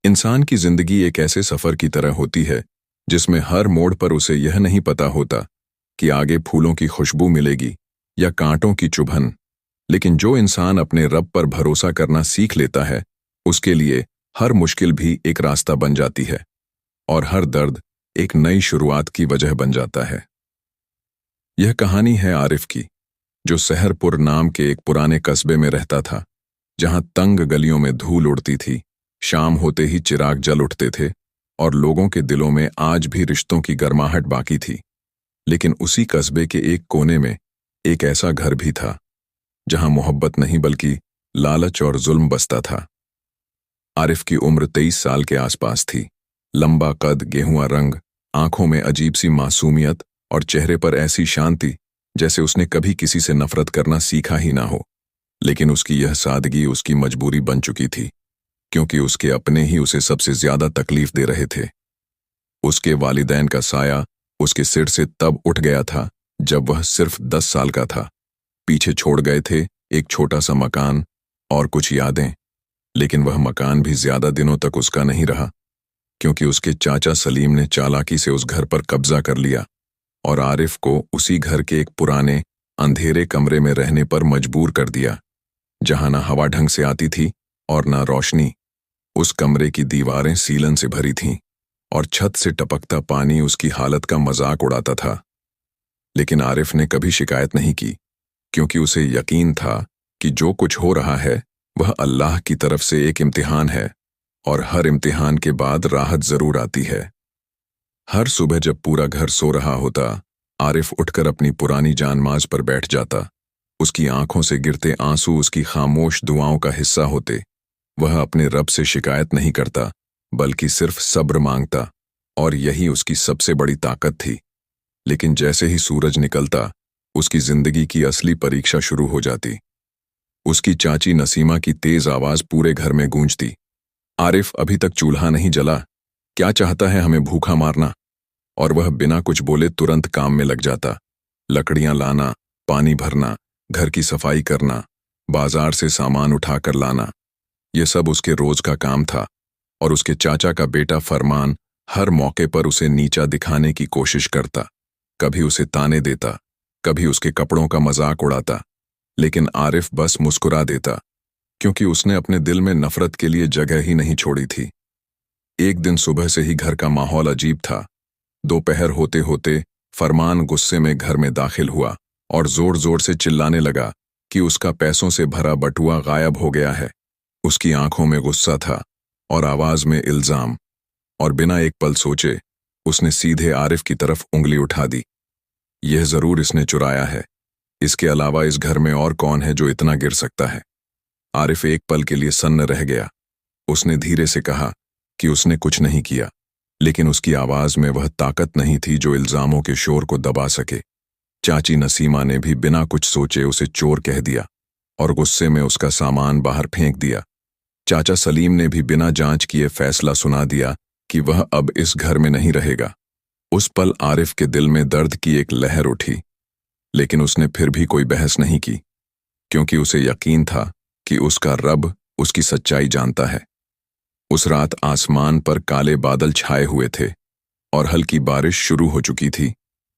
इंसान की जिंदगी एक ऐसे सफर की तरह होती है जिसमें हर मोड़ पर उसे यह नहीं पता होता कि आगे फूलों की खुशबू मिलेगी या कांटों की चुभन। लेकिन जो इंसान अपने रब पर भरोसा करना सीख लेता है, उसके लिए हर मुश्किल भी एक रास्ता बन जाती है और हर दर्द एक नई शुरुआत की वजह बन जाता है। यह कहानी है आरिफ की, जो सहरपुर नाम के एक पुराने कस्बे में रहता था, जहां तंग गलियों में धूल उड़ती थी, शाम होते ही चिराग जल उठते थे और लोगों के दिलों में आज भी रिश्तों की गर्माहट बाकी थी। लेकिन उसी कस्बे के एक कोने में एक ऐसा घर भी था जहां मोहब्बत नहीं बल्कि लालच और जुल्म बसता था। आरिफ की उम्र 23 साल के आसपास थी। लंबा कद, गेहुआ रंग, आंखों में अजीब सी मासूमियत और चेहरे पर ऐसी शांति जैसे उसने कभी किसी से नफरत करना सीखा ही ना हो। लेकिन उसकी यह सादगी उसकी मजबूरी बन चुकी थी, क्योंकि उसके अपने ही उसे सबसे ज्यादा तकलीफ दे रहे थे। उसके वालिदैन का साया उसके सिर से तब उठ गया था जब वह सिर्फ 10 साल का था। पीछे छोड़ गए थे एक छोटा सा मकान और कुछ यादें। लेकिन वह मकान भी ज्यादा दिनों तक उसका नहीं रहा, क्योंकि उसके चाचा सलीम ने चालाकी से उस घर पर कब्जा कर लिया और आरिफ को उसी घर के एक पुराने अंधेरे कमरे में रहने पर मजबूर कर दिया, जहां ना हवा ढंग से आती थी और ना रोशनी। उस कमरे की दीवारें सीलन से भरी थीं और छत से टपकता पानी उसकी हालत का मजाक उड़ाता था। लेकिन आरिफ ने कभी शिकायत नहीं की, क्योंकि उसे यकीन था कि जो कुछ हो रहा है वह अल्लाह की तरफ से एक इम्तिहान है और हर इम्तिहान के बाद राहत जरूर आती है। हर सुबह जब पूरा घर सो रहा होता, आरिफ उठकर अपनी पुरानी जानमाज पर बैठ जाता। उसकी आंखों से गिरते आंसू उसकी खामोश दुआओं का हिस्सा होते। वह अपने रब से शिकायत नहीं करता, बल्कि सिर्फ सब्र मांगता, और यही उसकी सबसे बड़ी ताकत थी। लेकिन जैसे ही सूरज निकलता, उसकी जिंदगी की असली परीक्षा शुरू हो जाती। उसकी चाची नसीमा की तेज आवाज पूरे घर में गूंजती। आरिफ, अभी तक चूल्हा नहीं जला, क्या चाहता है हमें भूखा मारना? और वह बिना कुछ बोले तुरंत काम में लग जाता। लकड़ियां लाना, पानी भरना, घर की सफाई करना, बाजार से सामान उठाकर लाना, यह सब उसके रोज का काम था। और उसके चाचा का बेटा फरमान हर मौके पर उसे नीचा दिखाने की कोशिश करता। कभी उसे ताने देता, कभी उसके कपड़ों का मजाक उड़ाता। लेकिन आरिफ बस मुस्कुरा देता, क्योंकि उसने अपने दिल में नफरत के लिए जगह ही नहीं छोड़ी थी। एक दिन सुबह से ही घर का माहौल अजीब था। दोपहर होते होते फरमान गुस्से में घर में दाखिल हुआ और जोर जोर से चिल्लाने लगा कि उसका पैसों से भरा बटुआ गायब हो गया है। उसकी आंखों में गुस्सा था और आवाज में इल्जाम, और बिना एक पल सोचे उसने सीधे आरिफ की तरफ उंगली उठा दी। यह जरूर इसने चुराया है, इसके अलावा इस घर में और कौन है जो इतना गिर सकता है? आरिफ एक पल के लिए सन्न रह गया। उसने धीरे से कहा कि उसने कुछ नहीं किया, लेकिन उसकी आवाज में वह ताकत नहीं थी जो इल्जामों के शोर को दबा सके। चाची नसीमा ने भी बिना कुछ सोचे उसे चोर कह दिया और गुस्से में उसका सामान बाहर फेंक दिया। चाचा सलीम ने भी बिना जांच किए फैसला सुना दिया कि वह अब इस घर में नहीं रहेगा। उस पल आरिफ के दिल में दर्द की एक लहर उठी, लेकिन उसने फिर भी कोई बहस नहीं की, क्योंकि उसे यकीन था कि उसका रब उसकी सच्चाई जानता है। उस रात आसमान पर काले बादल छाए हुए थे और हल्की बारिश शुरू हो चुकी थी।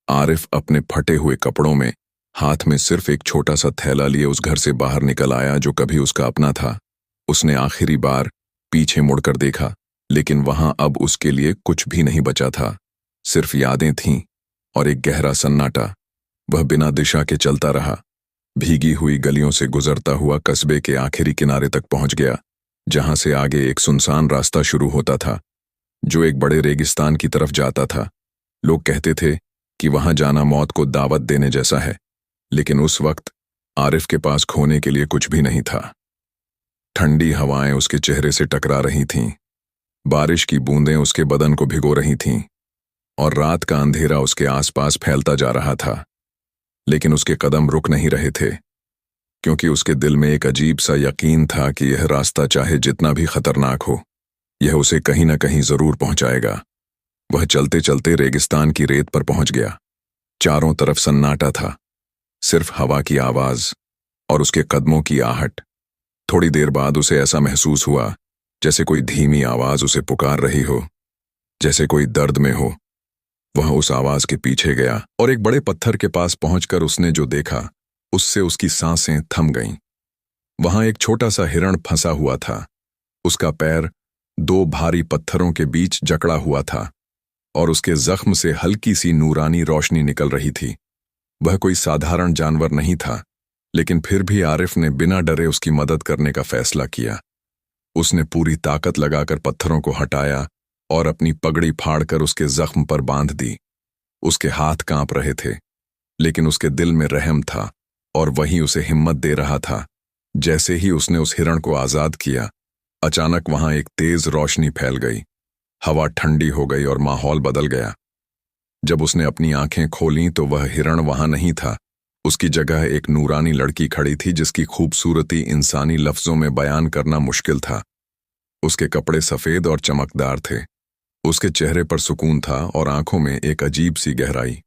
आरिफ अपने फटे हुए कपड़ों में, हाथ में सिर्फ एक छोटा सा थैला लिए उस घर से बाहर निकल आया जो कभी उसका अपना था। उसने आखिरी बार पीछे मुड़कर देखा, लेकिन वहां अब उसके लिए कुछ भी नहीं बचा था। सिर्फ यादें थीं और एक गहरा सन्नाटा। वह बिना दिशा के चलता रहा, भीगी हुई गलियों से गुजरता हुआ कस्बे के आखिरी किनारे तक पहुंच गया, जहां से आगे एक सुनसान रास्ता शुरू होता था, जो एक बड़े रेगिस्तान की तरफ जाता था। लोग कहते थे कि वहां जाना मौत को दावत देने जैसा है, लेकिन उस वक्त आरिफ के पास खोने के लिए कुछ भी नहीं था। ठंडी हवाएं उसके चेहरे से टकरा रही थीं, बारिश की बूंदें उसके बदन को भिगो रही थीं, और रात का अंधेरा उसके आसपास फैलता जा रहा था। लेकिन उसके कदम रुक नहीं रहे थे, क्योंकि उसके दिल में एक अजीब सा यकीन था कि यह रास्ता चाहे जितना भी खतरनाक हो, यह उसे कहीं न कहीं जरूर पहुंचाएगा। वह चलते चलते रेगिस्तान की रेत पर पहुंच गया। चारों तरफ सन्नाटा था, सिर्फ हवा की आवाज और उसके कदमों की आहट। थोड़ी देर बाद उसे ऐसा महसूस हुआ जैसे कोई धीमी आवाज उसे पुकार रही हो, जैसे कोई दर्द में हो। वह उस आवाज के पीछे गया और एक बड़े पत्थर के पास पहुंचकर उसने जो देखा, उससे उसकी सांसें थम गईं। वहां एक छोटा सा हिरण फंसा हुआ था। उसका पैर दो भारी पत्थरों के बीच जकड़ा हुआ था और उसके जख्म से हल्की सी नूरानी रोशनी निकल रही थी। वह कोई साधारण जानवर नहीं था, लेकिन फिर भी आरिफ ने बिना डरे उसकी मदद करने का फैसला किया। उसने पूरी ताकत लगाकर पत्थरों को हटाया और अपनी पगड़ी फाड़कर उसके जख्म पर बांध दी। उसके हाथ कांप रहे थे, लेकिन उसके दिल में रहम था और वही उसे हिम्मत दे रहा था। जैसे ही उसने उस हिरण को आजाद किया, अचानक वहां एक तेज रोशनी फैल गई। हवा ठंडी हो गई और माहौल बदल गया। जब उसने अपनी आंखें खोलीं तो वह हिरण वहां नहीं था। उसकी जगह एक नूरानी लड़की खड़ी थी जिसकी खूबसूरती इंसानी लफ्जों में बयान करना मुश्किल था। उसके कपड़े सफेद और चमकदार थे। उसके चेहरे पर सुकून था और आंखों में एक अजीब सी गहराई।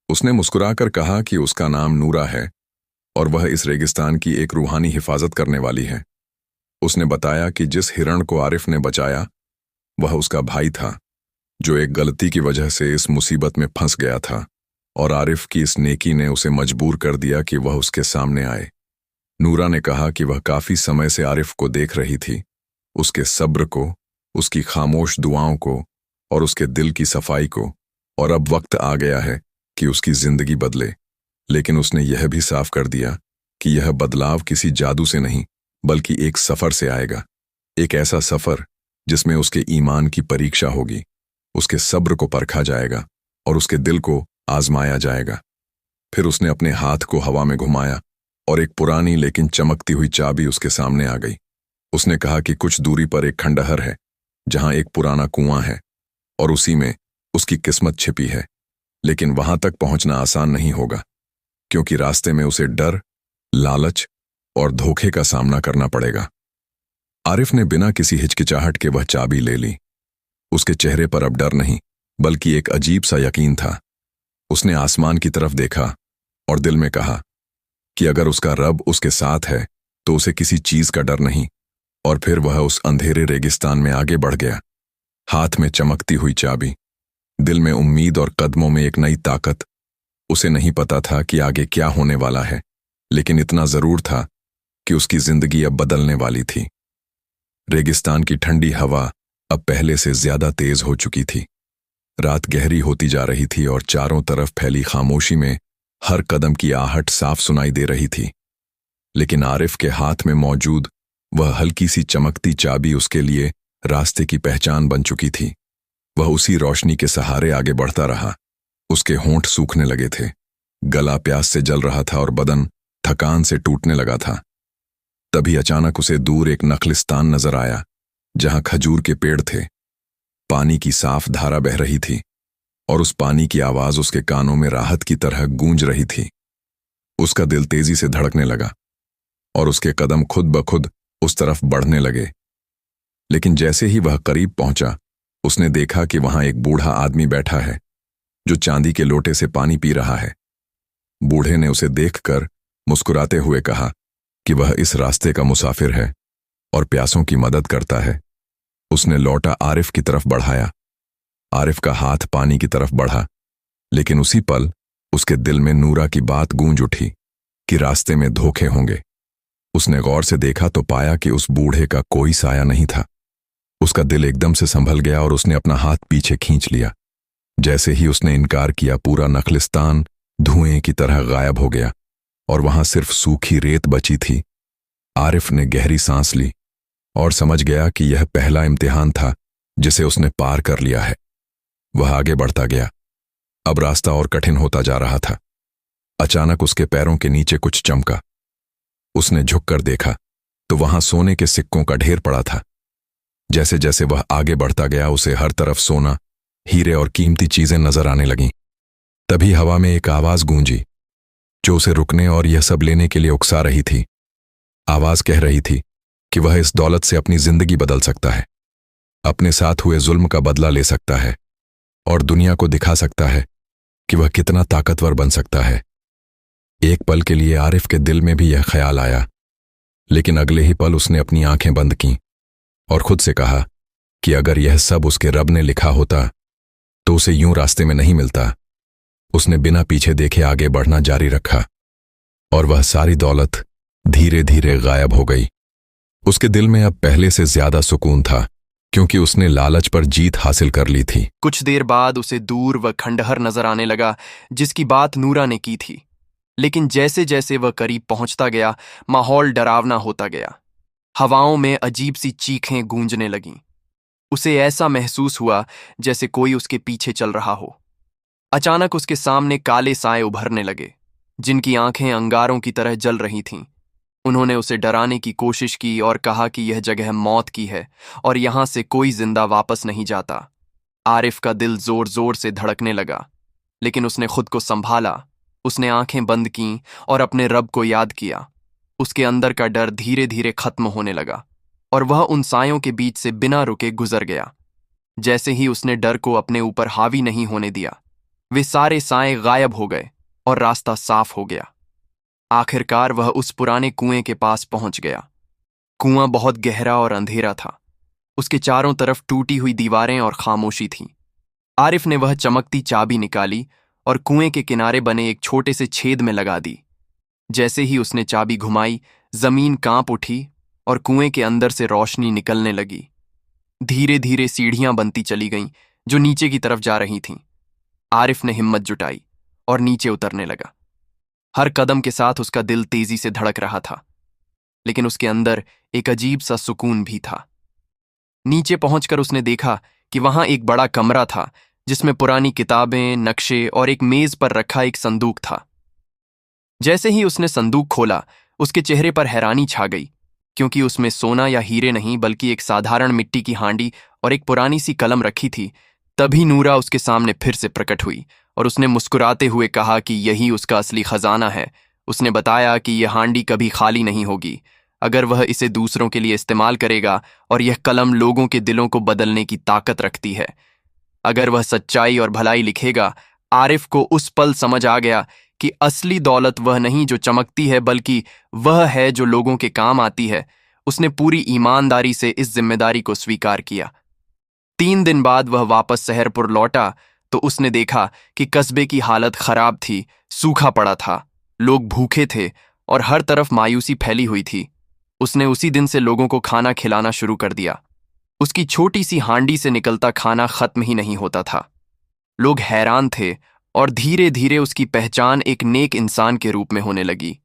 उसने मुस्कुराकर कहा कि उसका नाम नूरा है और वह इस रेगिस्तान की एक रूहानी हिफाजत करने वाली है। उसने बताया कि जिस हिरण को आरिफ ने बचाया, वह उसका भाई था, जो एक गलती की वजह से इस मुसीबत में फंस गया था, और आरिफ की इस नेकी ने उसे मजबूर कर दिया कि वह उसके सामने आए। नूरा ने कहा कि वह काफी समय से आरिफ को देख रही थी, उसके सब्र को, उसकी खामोश दुआओं को और उसके दिल की सफाई को, और अब वक्त आ गया है कि उसकी जिंदगी बदले। लेकिन उसने यह भी साफ कर दिया कि यह बदलाव किसी जादू से नहीं, बल्कि एक सफर से आएगा। एक ऐसा सफर जिसमें उसके ईमान की परीक्षा होगी, उसके सब्र को परखा जाएगा और उसके दिल को आजमाया जाएगा। फिर उसने अपने हाथ को हवा में घुमाया और एक पुरानी लेकिन चमकती हुई चाबी उसके सामने आ गई। उसने कहा कि कुछ दूरी पर एक खंडहर है, जहां एक पुराना कुआं है और उसी में उसकी किस्मत छिपी है। लेकिन वहां तक पहुंचना आसान नहीं होगा, क्योंकि रास्ते में उसे डर, लालच और धोखे का सामना करना पड़ेगा। आरिफ ने बिना किसी हिचकिचाहट के वह चाबी ले ली। उसके चेहरे पर अब डर नहीं, बल्कि एक अजीब सा यकीन था। उसने आसमान की तरफ देखा और दिल में कहा कि अगर उसका रब उसके साथ है तो उसे किसी चीज का डर नहीं। और फिर वह उस अंधेरे रेगिस्तान में आगे बढ़ गया, हाथ में चमकती हुई चाबी, दिल में उम्मीद और कदमों में एक नई ताकत। उसे नहीं पता था कि आगे क्या होने वाला है, लेकिन इतना जरूर था कि उसकी जिंदगी अब बदलने वाली थी। रेगिस्तान की ठंडी हवा अब पहले से ज्यादा तेज हो चुकी थी। रात गहरी होती जा रही थी और चारों तरफ फैली खामोशी में हर कदम की आहट साफ सुनाई दे रही थी। लेकिन आरिफ के हाथ में मौजूद वह हल्की सी चमकती चाबी उसके लिए रास्ते की पहचान बन चुकी थी। वह उसी रोशनी के सहारे आगे बढ़ता रहा। उसके होंठ सूखने लगे थे, गला प्यास से जल रहा था और बदन थकान से टूटने लगा था। तभी अचानक उसे दूर एक नखलिस्तान नजर आया, जहां खजूर के पेड़ थे। पानी की साफ धारा बह रही थी और उस पानी की आवाज उसके कानों में राहत की तरह गूंज रही थी। उसका दिल तेजी से धड़कने लगा और उसके कदम खुद ब खुद उस तरफ बढ़ने लगे। लेकिन जैसे ही वह करीब पहुंचा, उसने देखा कि वहां एक बूढ़ा आदमी बैठा है, जो चांदी के लोटे से पानी पी रहा है। बूढ़े ने उसे देखकर मुस्कुराते हुए कहा कि वह इस रास्ते का मुसाफिर है और प्यासों की मदद करता है। उसने लोटा आरिफ की तरफ बढ़ाया। आरिफ का हाथ पानी की तरफ बढ़ा, लेकिन उसी पल उसके दिल में नूरा की बात गूंज उठी कि रास्ते में धोखे होंगे। उसने गौर से देखा तो पाया कि उस बूढ़े का कोई साया नहीं था। उसका दिल एकदम से संभल गया और उसने अपना हाथ पीछे खींच लिया। जैसे ही उसने इनकार किया, पूरा नखलिस्तान धुएं की तरह गायब हो गया और वहां सिर्फ सूखी रेत बची थी। आरिफ ने गहरी सांस ली और समझ गया कि यह पहला इम्तिहान था जिसे उसने पार कर लिया है। वह आगे बढ़ता गया। अब रास्ता और कठिन होता जा रहा था। अचानक उसके पैरों के नीचे कुछ चमका। उसने झुककर देखा तो वहां सोने के सिक्कों का ढेर पड़ा था। जैसे जैसे वह आगे बढ़ता गया, उसे हर तरफ सोना, हीरे और कीमती चीजें नजर आने लगीं। तभी हवा में एक आवाज गूंजी, जो उसे रुकने और यह सब लेने के लिए उकसा रही थी। आवाज कह रही थी कि वह इस दौलत से अपनी जिंदगी बदल सकता है, अपने साथ हुए जुल्म का बदला ले सकता है और दुनिया को दिखा सकता है कि वह कितना ताकतवर बन सकता है। एक पल के लिए आरिफ के दिल में भी यह ख्याल आया, लेकिन अगले ही पल उसने अपनी आंखें बंद कीं और खुद से कहा कि अगर यह सब उसके रब ने लिखा होता तो उसे यूं रास्ते में नहीं मिलता। उसने बिना पीछे देखे आगे बढ़ना जारी रखा और वह सारी दौलत धीरे धीरे गायब हो गई। उसके दिल में अब पहले से ज्यादा सुकून था, क्योंकि उसने लालच पर जीत हासिल कर ली थी। कुछ देर बाद उसे दूर व खंडहर नजर आने लगा जिसकी बात नूरा ने की थी, लेकिन जैसे जैसे वह करीब पहुंचता गया माहौल डरावना होता गया। हवाओं में अजीब सी चीखें गूंजने लगीं। उसे ऐसा महसूस हुआ जैसे कोई उसके पीछे चल रहा हो। अचानक उसके सामने काले साए उभरने लगे, जिनकी आंखें अंगारों की तरह जल रही थीं। उन्होंने उसे डराने की कोशिश की और कहा कि यह जगह मौत की है और यहां से कोई जिंदा वापस नहीं जाता। आरिफ का दिल जोर जोर से धड़कने लगा, लेकिन उसने खुद को संभाला। उसने आंखें बंद कीं और अपने रब को याद किया। उसके अंदर का डर धीरे धीरे खत्म होने लगा और वह उन सायों के बीच से बिना रुके गुजर गया। जैसे ही उसने डर को अपने ऊपर हावी नहीं होने दिया, वे सारे साए गायब हो गए और रास्ता साफ हो गया। आखिरकार वह उस पुराने कुएं के पास पहुंच गया। कुआं बहुत गहरा और अंधेरा था। उसके चारों तरफ टूटी हुई दीवारें और खामोशी थी। आरिफ ने वह चमकती चाबी निकाली और कुएं के किनारे बने एक छोटे से छेद में लगा दी। जैसे ही उसने चाबी घुमाई, जमीन कांप उठी और कुएं के अंदर से रोशनी निकलने लगी। धीरे धीरे सीढ़ियां बनती चली गईं जो नीचे की तरफ जा रही थीं। आरिफ ने हिम्मत जुटाई और नीचे उतरने लगा। हर कदम के साथ उसका दिल तेजी से धड़क रहा था, लेकिन उसके अंदर एक अजीब सा सुकून भी था। नीचे पहुंचकर उसने देखा कि वहां एक बड़ा कमरा था जिसमें पुरानी किताबें, नक्शे और एक मेज पर रखा एक संदूक था। जैसे ही उसने संदूक खोला, उसके चेहरे पर हैरानी छा गई, क्योंकि उसमें सोना या हीरे नहीं बल्कि एक साधारण मिट्टी की हांडी और एक पुरानी सी कलम रखी थी। तभी नूरा उसके सामने फिर से प्रकट हुई और उसने मुस्कुराते हुए कहा कि यही उसका असली खजाना है। उसने बताया कि यह हांडी कभी खाली नहीं होगी अगर वह इसे दूसरों के लिए इस्तेमाल करेगा, और यह कलम लोगों के दिलों को बदलने की ताकत रखती है। अगर वह सच्चाई और भलाई लिखेगा। आरिफ को उस पल समझ आ गया कि असली दौलत वह नहीं जो चमकती है, बल्कि वह है जो लोगों के काम आती है। उसने पूरी ईमानदारी से इस जिम्मेदारी को स्वीकार किया। 3 दिन बाद वह वापस सहरपुर लौटा तो उसने देखा कि कस्बे की हालत खराब थी। सूखा पड़ा था, लोग भूखे थे और हर तरफ मायूसी फैली हुई थी। उसने उसी दिन से लोगों को खाना खिलाना शुरू कर दिया। उसकी छोटी सी हांडी से निकलता खाना खत्म ही नहीं होता था। लोग हैरान थे और धीरे धीरे उसकी पहचान एक नेक इंसान के रूप में होने लगी।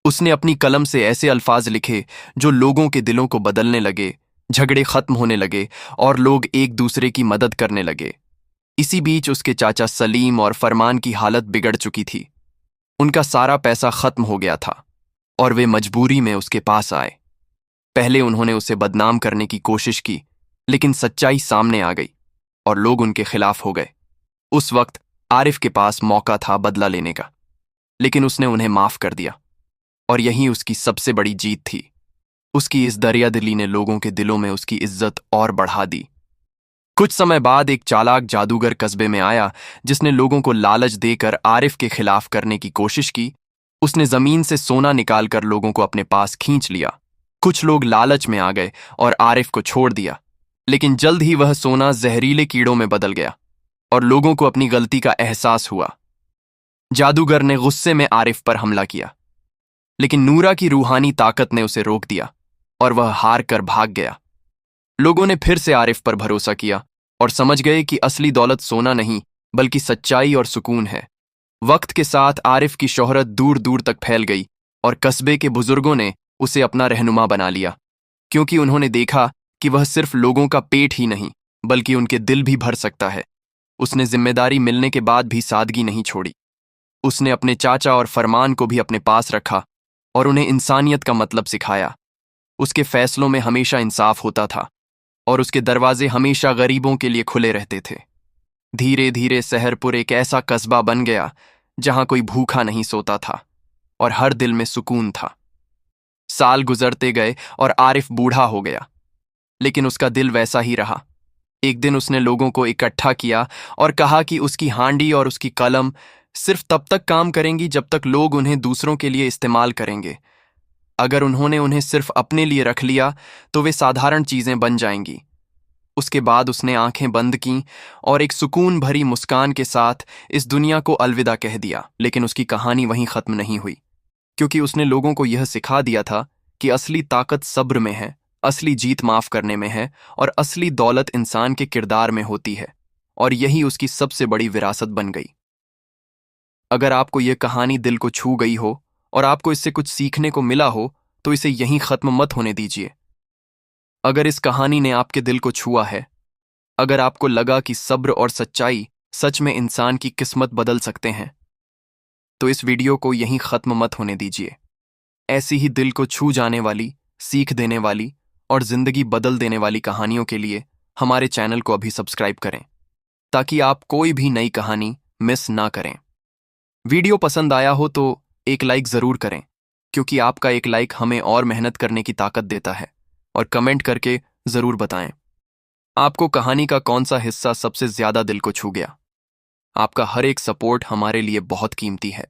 उसने अपनी कलम से ऐसे अल्फाज लिखे जो लोगों के दिलों को बदलने लगे। झगड़े खत्म होने लगे और लोग एक दूसरे की मदद करने लगे। इसी बीच उसके चाचा सलीम और फरमान की हालत बिगड़ चुकी थी। उनका सारा पैसा खत्म हो गया था और वे मजबूरी में उसके पास आए। पहले उन्होंने उसे बदनाम करने की कोशिश की, लेकिन सच्चाई सामने आ गई और लोग उनके खिलाफ हो गए। उस वक्त आरिफ के पास मौका था बदला लेने का, लेकिन उसने उन्हें माफ कर दिया और यही उसकी सबसे बड़ी जीत थी। उसकी इस दरियादिली ने लोगों के दिलों में उसकी इज्जत और बढ़ा दी। कुछ समय बाद एक चालाक जादूगर कस्बे में आया जिसने लोगों को लालच देकर आरिफ के खिलाफ करने की कोशिश की। उसने जमीन से सोना निकालकर लोगों को अपने पास खींच लिया। कुछ लोग लालच में आ गए और आरिफ को छोड़ दिया, लेकिन जल्द ही वह सोना जहरीले कीड़ों में बदल गया और लोगों को अपनी गलती का एहसास हुआ। जादूगर ने गुस्से में आरिफ पर हमला किया, लेकिन नूरा की रूहानी ताकत ने उसे रोक दिया और वह हार कर भाग गया। लोगों ने फिर से आरिफ पर भरोसा किया और समझ गए कि असली दौलत सोना नहीं बल्कि सच्चाई और सुकून है। वक्त के साथ आरिफ की शोहरत दूर दूर तक फैल गई और कस्बे के बुजुर्गों ने उसे अपना रहनुमा बना लिया, क्योंकि उन्होंने देखा कि वह सिर्फ लोगों का पेट ही नहीं बल्कि उनके दिल भी भर सकता है। उसने जिम्मेदारी मिलने के बाद भी सादगी नहीं छोड़ी। उसने अपने चाचा और फरमान को भी अपने पास रखा और उन्हें इंसानियत का मतलब सिखाया। उसके फैसलों में हमेशा इंसाफ होता था और उसके दरवाजे हमेशा गरीबों के लिए खुले रहते थे। धीरे धीरे सहरपुर एक ऐसा कस्बा बन गया जहां कोई भूखा नहीं सोता था और हर दिल में सुकून था। साल गुजरते गए और आरिफ बूढ़ा हो गया, लेकिन उसका दिल वैसा ही रहा। एक दिन उसने लोगों को इकट्ठा किया और कहा कि उसकी हांडी और उसकी कलम सिर्फ तब तक काम करेंगी जब तक लोग उन्हें दूसरों के लिए इस्तेमाल करेंगे। अगर उन्होंने उन्हें सिर्फ अपने लिए रख लिया तो वे साधारण चीजें बन जाएंगी। उसके बाद उसने आंखें बंद कीं और एक सुकून भरी मुस्कान के साथ इस दुनिया को अलविदा कह दिया। लेकिन उसकी कहानी वहीं खत्म नहीं हुई, क्योंकि उसने लोगों को यह सिखा दिया था कि असली ताकत सब्र में है, असली जीत माफ करने में है और असली दौलत इंसान के किरदार में होती है। और यही उसकी सबसे बड़ी विरासत बन गई। अगर आपको यह कहानी दिल को छू गई हो और आपको इससे कुछ सीखने को मिला हो तो इसे यहीं खत्म मत होने दीजिए। अगर इस कहानी ने आपके दिल को छुआ है, अगर आपको लगा कि सब्र और सच्चाई सच में इंसान की किस्मत बदल सकते हैं, तो इस वीडियो को यहीं खत्म मत होने दीजिए। ऐसी ही दिल को छू जाने वाली, सीख देने वाली और जिंदगी बदल देने वाली कहानियों के लिए हमारे चैनल को अभी सब्सक्राइब करें, ताकि आप कोई भी नई कहानी मिस ना करें। वीडियो पसंद आया हो तो एक लाइक जरूर करें, क्योंकि आपका एक लाइक हमें और मेहनत करने की ताकत देता है। और कमेंट करके जरूर बताएं आपको कहानी का कौन सा हिस्सा सबसे ज्यादा दिल को छू गया। आपका हर एक सपोर्ट हमारे लिए बहुत कीमती है।